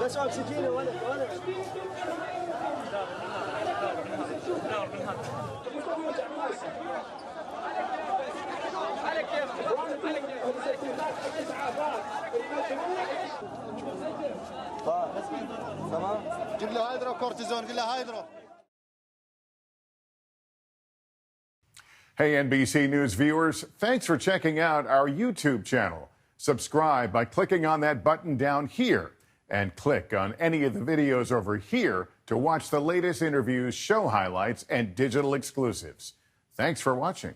بس اكسجين ولد تمام جيب له هيدرو كورتيزون قل له هيدرو. Hey, NBC News viewers, thanks for checking out our YouTube channel. Subscribe by clicking on that button down here and click on any of the videos over here to watch the latest interviews, show highlights, and digital exclusives. Thanks for watching.